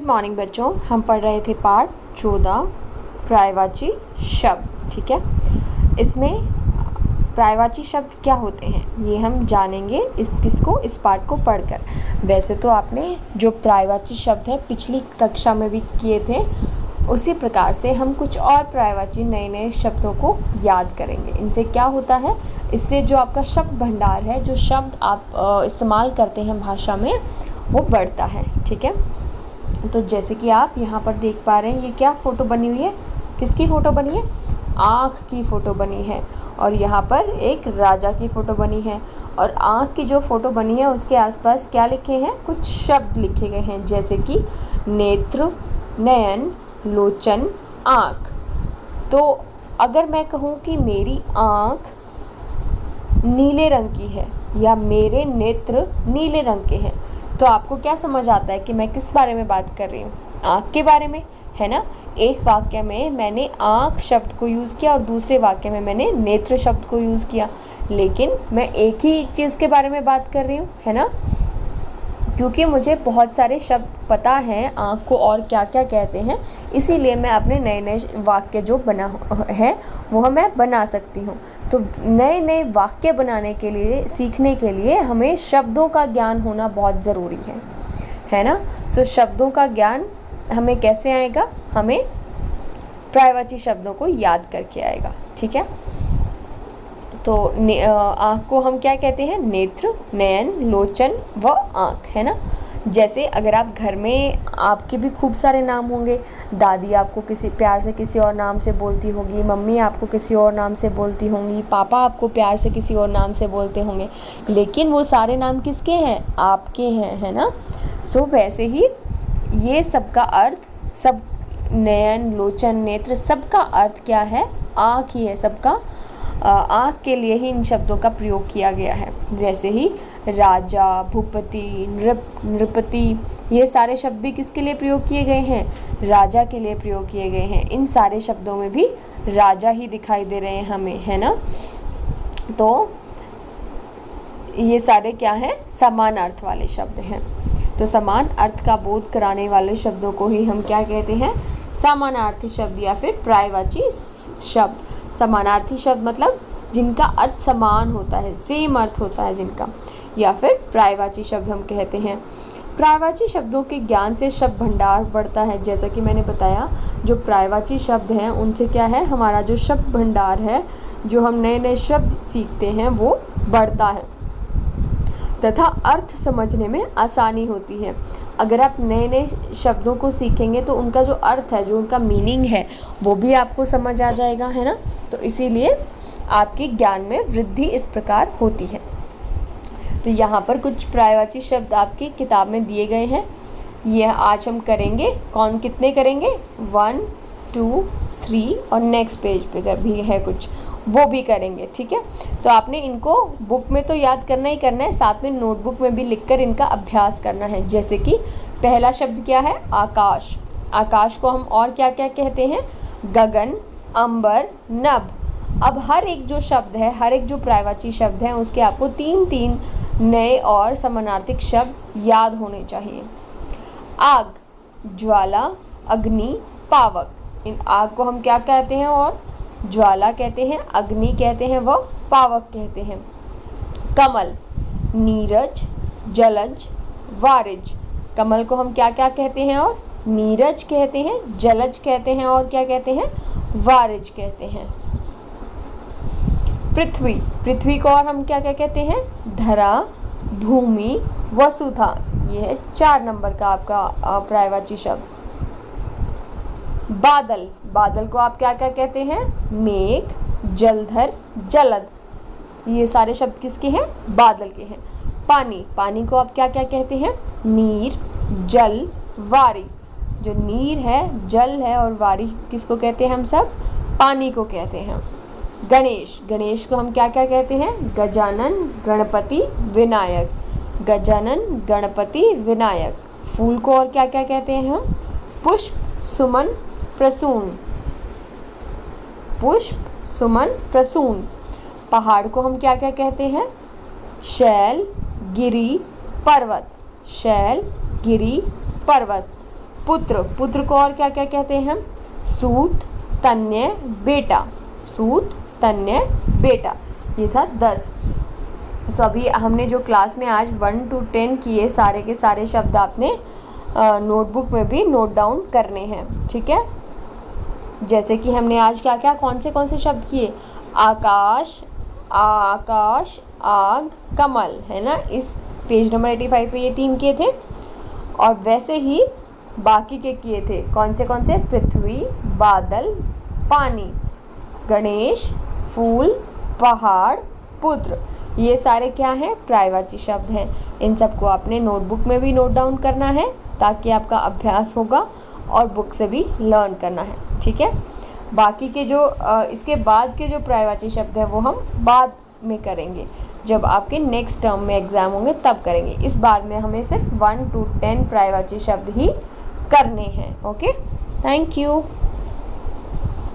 Morning बच्चों, हम पढ़ रहे थे पाठ 14 पर्यायवाची शब्द। ठीक है, इसमें पर्यायवाची शब्द क्या होते हैं ये हम जानेंगे इस पाठ को पढ़कर। वैसे तो आपने जो पर्यायवाची शब्द है पिछली कक्षा में भी किए थे, उसी प्रकार से हम कुछ और पर्यायवाची नए शब्दों को याद करेंगे। इनसे क्या होता है, इससे जो आपका शब्द भंडार है, जो शब्द आप इस्तेमाल करते हैं भाषा में, वो बढ़ता है। ठीक है, तो जैसे कि आप यहाँ पर देख पा रहे हैं, ये क्या फ़ोटो बनी हुई है, किसकी फ़ोटो बनी है, आँख की फ़ोटो बनी है। और यहाँ पर एक राजा की फ़ोटो बनी है। और आँख की जो फ़ोटो बनी है उसके आसपास क्या लिखे हैं, कुछ शब्द लिखे गए हैं, जैसे कि नेत्र, नयन, लोचन, आँख। तो अगर मैं कहूँ कि मेरी आँख नीले रंग की है या मेरे नेत्र नीले रंग के हैं, तो आपको क्या समझ आता है कि मैं किस बारे में बात कर रही हूँ, आँख के बारे में, है ना। एक वाक्य में मैंने आँख शब्द को यूज़ किया और दूसरे वाक्य में मैंने नेत्र शब्द को यूज़ किया, लेकिन मैं एक ही चीज़ के बारे में बात कर रही हूँ, है ना। क्योंकि मुझे बहुत सारे शब्द पता हैं आँख को और क्या क्या कहते हैं, इसीलिए मैं अपने नए वाक्य जो बना है वो मैं बना सकती हूँ। तो नए वाक्य बनाने के लिए, सीखने के लिए हमें शब्दों का ज्ञान होना बहुत ज़रूरी है ना। सो शब्दों का ज्ञान हमें कैसे आएगा, हमें पर्यायवाची शब्दों को याद करके आएगा। ठीक है, तो आँख को हम क्या कहते हैं, नेत्र, नयन, लोचन व आँख, है ना। जैसे अगर आप घर में, आपके भी खूब सारे नाम होंगे, दादी आपको किसी प्यार से किसी और नाम से बोलती होगी, मम्मी आपको किसी और नाम से बोलती होंगी, पापा आपको प्यार से किसी और नाम से बोलते होंगे, लेकिन वो सारे नाम किसके हैं, आपके हैं, है ना। सो वैसे ही ये सबका अर्थ, सब नयन, लोचन, नेत्र, सबका अर्थ क्या है, आँख ही है। सबका आँख के लिए ही इन शब्दों का प्रयोग किया गया है। वैसे ही राजा, भूपति, नृपति, ये सारे शब्द भी किसके लिए प्रयोग किए गए हैं, राजा के लिए प्रयोग किए गए हैं। इन सारे शब्दों में भी राजा ही दिखाई दे रहे हैं हमें, है ना। तो ये सारे क्या हैं, समान अर्थ वाले शब्द हैं। तो समान अर्थ का बोध कराने वाले शब्दों को ही हम क्या कहते हैं, समानार्थी शब्द या फिर पर्यायवाची शब्द। समानार्थी शब्द मतलब जिनका अर्थ समान होता है, सेम अर्थ होता है जिनका, या फिर पर्यायवाची शब्द हम कहते हैं। पर्यायवाची शब्दों के ज्ञान से शब्द भंडार बढ़ता है। जैसा कि मैंने बताया, जो पर्यायवाची शब्द हैं उनसे क्या है, हमारा जो शब्द भंडार है, जो हम नए शब्द सीखते हैं, वो बढ़ता है तथा अर्थ समझने में आसानी होती है। अगर आप नए शब्दों को सीखेंगे तो उनका जो अर्थ है, जो उनका मीनिंग है, वो भी आपको समझ आ जाएगा, है ना। तो इसीलिए आपके ज्ञान में वृद्धि इस प्रकार होती है। तो यहाँ पर कुछ पर्यायवाची शब्द आपकी किताब में दिए गए हैं, ये आज हम करेंगे। कितने करेंगे, 1, 2, 3 और नेक्स्ट पेज पे भी है कुछ, वो भी करेंगे। ठीक है, तो आपने इनको बुक में तो याद करना ही करना है, साथ में नोटबुक में भी लिखकर इनका अभ्यास करना है। जैसे कि पहला शब्द क्या है, आकाश। आकाश को हम और क्या क्या कहते हैं, गगन, अंबर, नभ। अब हर एक जो शब्द है, हर एक जो पर्यायवाची शब्द है, उसके आपको 3-3 नए और समानार्थिक शब्द याद होने चाहिए। आग, ज्वाला, अग्नि, पावक। इन आग को हम क्या कहते हैं, और ज्वाला कहते हैं, अग्नि कहते हैं, व पावक कहते हैं। कमल, नीरज, जलज, वारिज। कमल को हम क्या क्या कहते हैं, और नीरज कहते हैं, जलज कहते हैं, और क्या कहते हैं, वारिज कहते हैं। पृथ्वी, पृथ्वी को और हम क्या क्या कहते हैं, धरा, भूमि, वसुधा। ये है 4 नंबर का आपका पर्यायवाची शब्द। बादल, बादल को आप क्या क्या कहते हैं, मेघ, जलधर, जलद। ये सारे शब्द किसके हैं, बादल के हैं। पानी, पानी को आप क्या क्या कहते हैं, नीर, जल, वारी। जो नीर है, जल है और वारी किसको कहते हैं, हम सब पानी को कहते हैं। गणेश, गणेश को हम क्या क्या कहते हैं, गजानन, गणपति, विनायक। गजानन, गणपति, विनायक। फूल को और क्या क्या कहते हैं हम, पुष्प, सुमन, प्रसून। पुष्प, सुमन, प्रसून। पहाड़ को हम क्या क्या कहते हैं, शैल, गिरि, पर्वत। शैल, गिरि, पर्वत। पुत्र, पुत्र को और क्या क्या कहते हैं हम? सूत, तन्य, बेटा। सूत, तन्य, बेटा। ये था 10। सो अभी हमने जो क्लास में आज 1 to 10 किए, सारे के सारे शब्द आपने नोटबुक में भी नोट डाउन करने हैं, ठीक है। जैसे कि हमने आज क्या क्या कौन से शब्द किए? आकाश, आकाश, आग, कमल, है ना। इस पेज नंबर 85 पे ये 3 किए थे। और वैसे ही बाकी के किए थे कौन से? पृथ्वी, बादल, पानी, गणेश, फूल, पहाड़, पुत्र। ये सारे क्या हैं? पर्यायवाची शब्द हैं। इन सबको आपने नोटबुक में भी नोट डाउन करना है ताकि आपका अभ्यास होगा और बुक से भी लर्न करना है, ठीक है। बाकी के जो इसके बाद के जो पर्यायवाची शब्द हैं वो हम बाद में करेंगे, जब आपके नेक्स्ट टर्म में एग्ज़ाम होंगे तब करेंगे। इस बार में हमें सिर्फ 1 to 10 पर्यायवाची शब्द ही करने हैं। Okay, thank you.